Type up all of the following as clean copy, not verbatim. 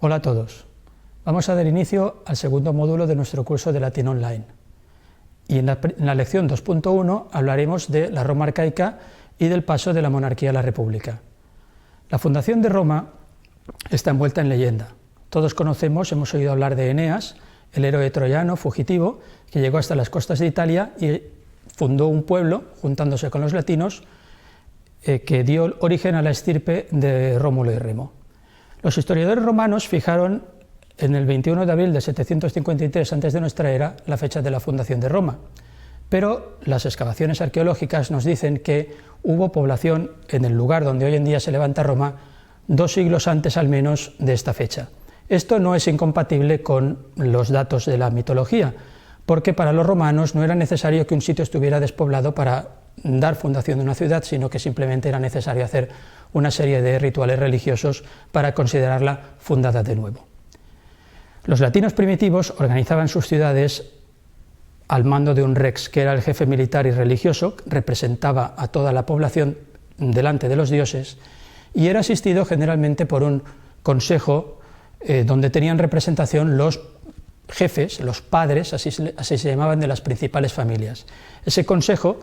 Hola a todos. Vamos a dar inicio al segundo módulo de nuestro curso de latín online. Y en la lección 2.1 hablaremos de la Roma arcaica y del paso de la monarquía a la república. La fundación de Roma está envuelta en leyenda. Todos conocemos, hemos oído hablar de Eneas, el héroe troyano fugitivo que llegó hasta las costas de Italia y fundó un pueblo, juntándose con los latinos, que dio origen a la estirpe de Rómulo y Remo. Los historiadores romanos fijaron en el 21 de abril de 753 a.C. de nuestra era la fecha de la fundación de Roma, pero las excavaciones arqueológicas nos dicen que hubo población en el lugar donde hoy en día se levanta Roma 2 siglos antes al menos de esta fecha. Esto no es incompatible con los datos de la mitología, porque para los romanos no era necesario que un sitio estuviera despoblado para dar fundación de una ciudad, sino que simplemente era necesario hacer una serie de rituales religiosos para considerarla fundada de nuevo. Los latinos primitivos organizaban sus ciudades al mando de un rex, que era el jefe militar y religioso, que representaba a toda la población delante de los dioses, y era asistido generalmente por un consejo donde tenían representación los jefes, los padres, así se llamaban, de las principales familias. Ese consejo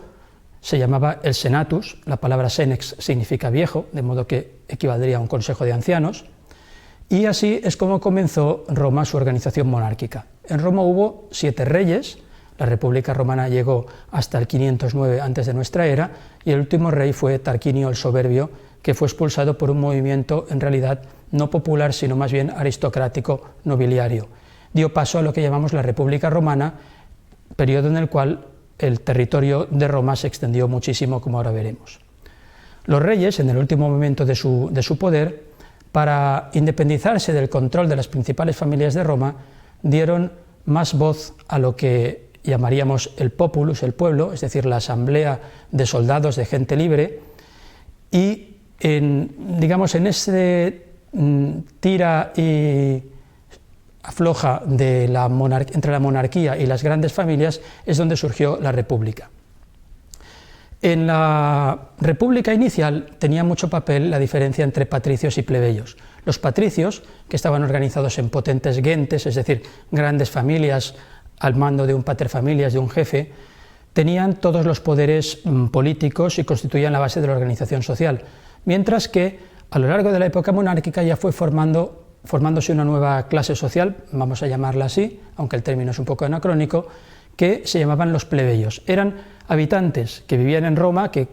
se llamaba el senatus, la palabra senex significa viejo, de modo que equivaldría a un consejo de ancianos, y así es como comenzó Roma su organización monárquica. En Roma hubo 7 reyes, la República Romana llegó hasta el 509 antes de nuestra era, y el último rey fue Tarquinio el Soberbio, que fue expulsado por un movimiento en realidad no popular, sino más bien aristocrático nobiliario. Dio paso a lo que llamamos la República Romana, periodo en el cual el territorio de Roma se extendió muchísimo, como ahora veremos. Los reyes, en el último momento de su poder, para independizarse del control de las principales familias de Roma, dieron más voz a lo que llamaríamos el populus, el pueblo, es decir, la asamblea de soldados, de gente libre, y en ese tira y afloja de entre la monarquía y las grandes familias es donde surgió la república. En la república inicial tenía mucho papel la diferencia entre patricios y plebeyos. Los patricios, que estaban organizados en potentes gentes, es decir, grandes familias al mando de un paterfamilias, de un jefe, tenían todos los poderes políticos y constituían la base de la organización social, mientras que a lo largo de la época monárquica ya fue formándose una nueva clase social, vamos a llamarla así, aunque el término es un poco anacrónico, que se llamaban los plebeyos. Eran habitantes que vivían en Roma, que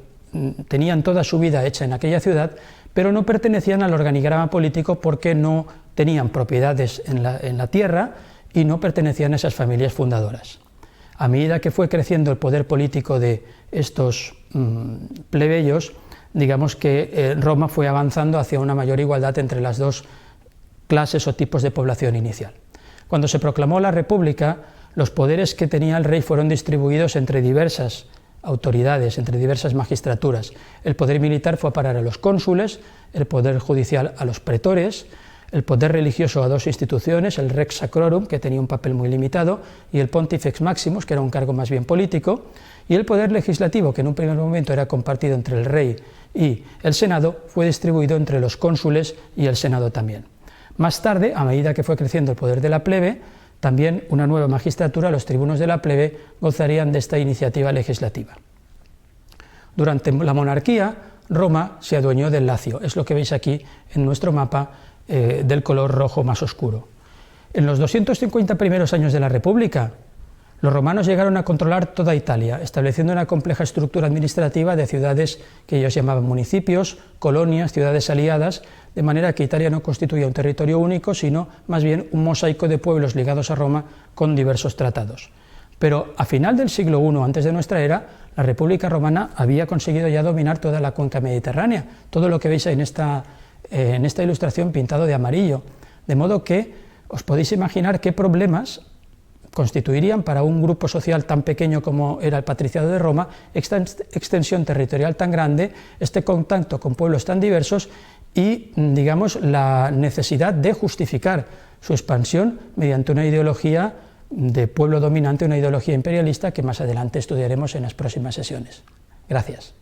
tenían toda su vida hecha en aquella ciudad, pero no pertenecían al organigrama político porque no tenían propiedades en la tierra y no pertenecían a esas familias fundadoras. A medida que fue creciendo el poder político de estos plebeyos, digamos que Roma fue avanzando hacia una mayor igualdad entre las dos clases o tipos de población inicial. Cuando se proclamó la República, los poderes que tenía el rey fueron distribuidos entre diversas autoridades, entre diversas magistraturas. El poder militar fue a parar a los cónsules, el poder judicial a los pretores, el poder religioso a 2 instituciones, el Rex Sacrorum, que tenía un papel muy limitado, y el Pontifex Maximus, que era un cargo más bien político, y el poder legislativo, que en un primer momento era compartido entre el rey y el Senado, fue distribuido entre los cónsules y el Senado también. Más tarde, a medida que fue creciendo el poder de la plebe, también una nueva magistratura, los tribunos de la plebe, gozarían de esta iniciativa legislativa. Durante la monarquía, Roma se adueñó del Lacio, es lo que veis aquí en nuestro mapa del color rojo más oscuro. En los 250 primeros años de la República, los romanos llegaron a controlar toda Italia, estableciendo una compleja estructura administrativa de ciudades que ellos llamaban municipios, colonias, ciudades aliadas, de manera que Italia no constituía un territorio único, sino más bien un mosaico de pueblos ligados a Roma con diversos tratados. Pero a final del siglo I antes de nuestra era, la República Romana había conseguido ya dominar toda la cuenca mediterránea, todo lo que veis en esta ilustración pintado de amarillo, de modo que os podéis imaginar qué problemas constituirían para un grupo social tan pequeño como era el patriciado de Roma esta extensión territorial tan grande, este contacto con pueblos tan diversos y, digamos, la necesidad de justificar su expansión mediante una ideología de pueblo dominante, una ideología imperialista que más adelante estudiaremos en las próximas sesiones. Gracias.